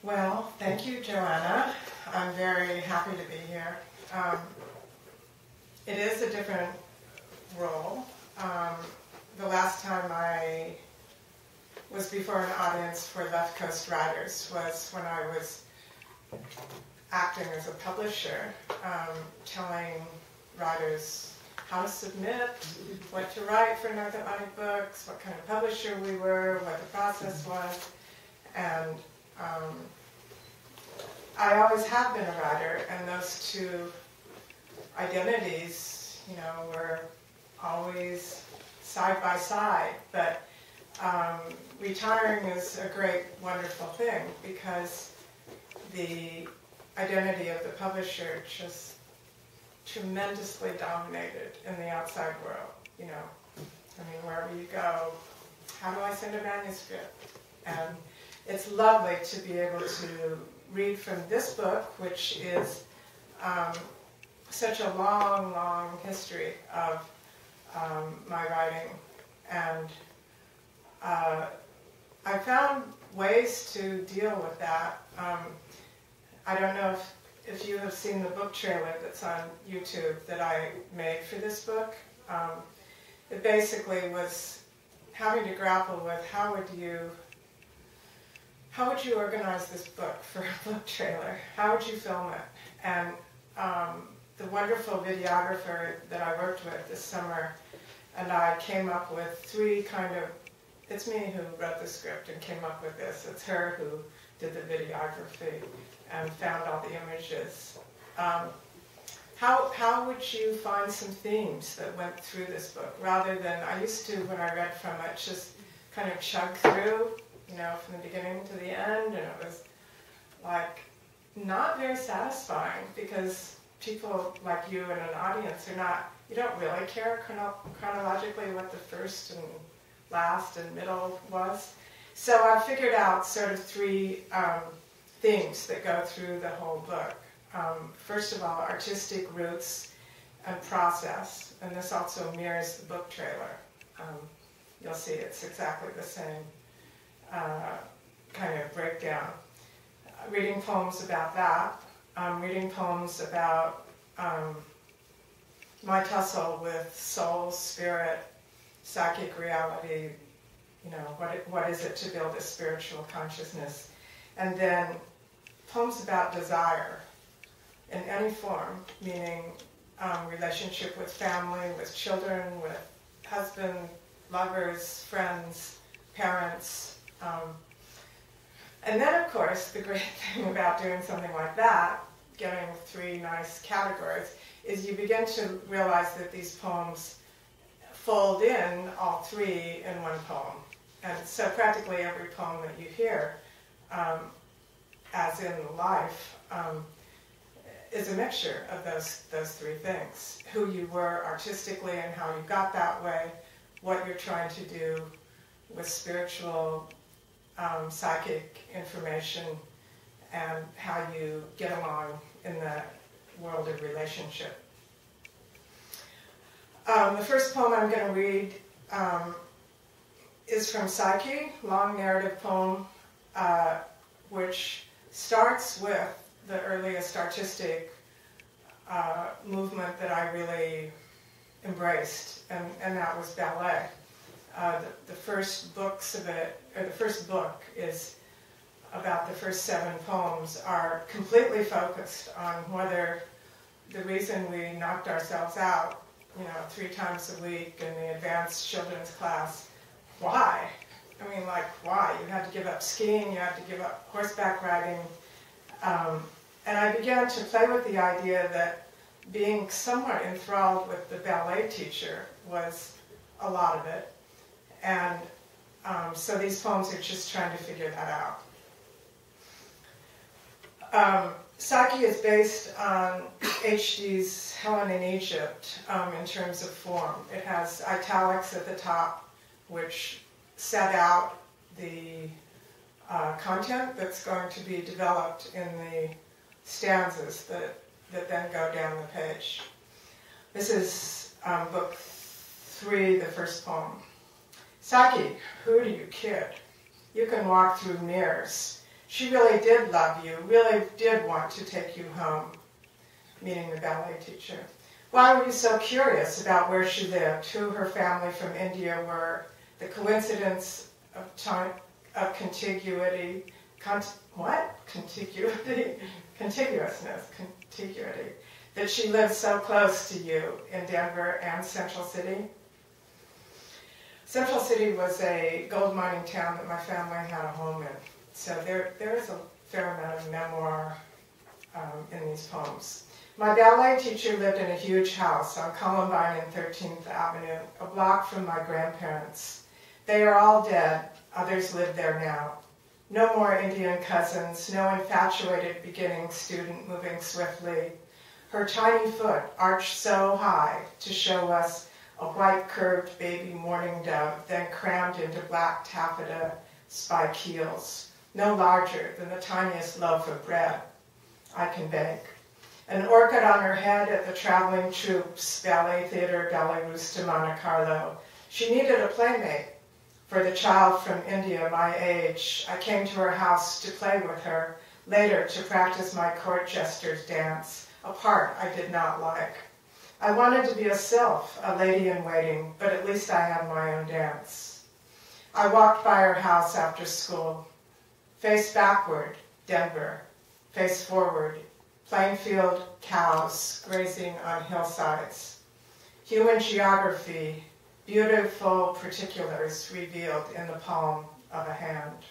Well, thank you, Joanna. I'm very happy to be here. It is a different role. The last time I was before an audience for Left Coast Writers was when I was acting as a publisher, telling writers how to submit, what to write for North Atlantic Books, what kind of publisher we were, what the process was, and I always have been a writer, and those two identities, were always side by side. But retiring is a great, wonderful thing because the identity of the publisher just tremendously dominated in the outside world. Wherever you go, how do I send a manuscript? And it's lovely to be able to read from this book, which is such a long, long history of my writing. And I found ways to deal with that. I don't know if you have seen the book trailer that's on YouTube that I made for this book. It basically was having to grapple with how would you organize this book for a book trailer? How would you film it? And the wonderful videographer that I worked with this summer and I came up with three it's me who wrote the script and came up with this. It's her who did the videography and found all the images. How would you find some themes that went through this book rather than, I used to, when I read from it, just kind of chug through, from the beginning to the end, and it was like not very satisfying because people like you in an audience you don't really care chronologically what the first and last and middle was. So I figured out sort of three themes that go through the whole book. First of all, artistic roots and process, and this also mirrors the book trailer. You'll see it's exactly the same kind of breakdown. Reading poems about that, reading poems about my tussle with soul, spirit, psychic reality, what is it to build a spiritual consciousness, and then poems about desire in any form, meaning relationship with family, with children, with husband, lovers, friends, parents. And then, of course, the great thing about doing something like that, getting three nice categories, is you begin to realize that these poems fold in all three in one poem. And so practically every poem that you hear, as in life, is a mixture of those three things. Who you were artistically and how you got that way, what you're trying to do with spiritual, psychic information, and how you get along in the world of relationship. The first poem I'm going to read is from Psyche, long narrative poem, which starts with the earliest artistic movement that I really embraced, and that was ballet. The first books of it, or the first book is about the first 7 poems, are completely focused on whether the reason we knocked ourselves out, 3 times a week in the advanced children's class, why? Why? You had to give up skiing, you had to give up horseback riding. And I began to play with the idea that being somewhat enthralled with the ballet teacher was a lot of it. And so these poems are just trying to figure that out. Psyche is based on H.D.'s Helen in Egypt in terms of form. It has italics at the top, which set out the content that's going to be developed in the stanzas that then go down the page. This is book 3, the first poem. Psyche, who do you kid? You can walk through mirrors. She really did love you, really did want to take you home, meaning the ballet teacher. Why were you so curious about where she lived, who her family from India were, the coincidence of time, of contiguity, contiguity, that she lived so close to you in Denver and Central City? Central City was a gold mining town that my family had a home in. So there is a fair amount of memoir in these poems. My ballet teacher lived in a huge house on Columbine and 13th Avenue, a block from my grandparents. They are all dead. Others live there now. No more Indian cousins, no infatuated beginning student moving swiftly. Her tiny foot arched so high to show us a white curved baby mourning dove, then crammed into black taffeta spike heels, no larger than the tiniest loaf of bread I can bake. An orchid on her head at the traveling troops, ballet theater, Belarus to Monte Carlo. She needed a playmate. For the child from India, my age, I came to her house to play with her, later to practice my court jester's dance, a part I did not like. I wanted to be a sylph, a lady in waiting, but at least I had my own dance. I walked by her house after school. Face backward, Denver. Face forward, Plainfield cows grazing on hillsides. Human geography, beautiful particulars revealed in the palm of a hand.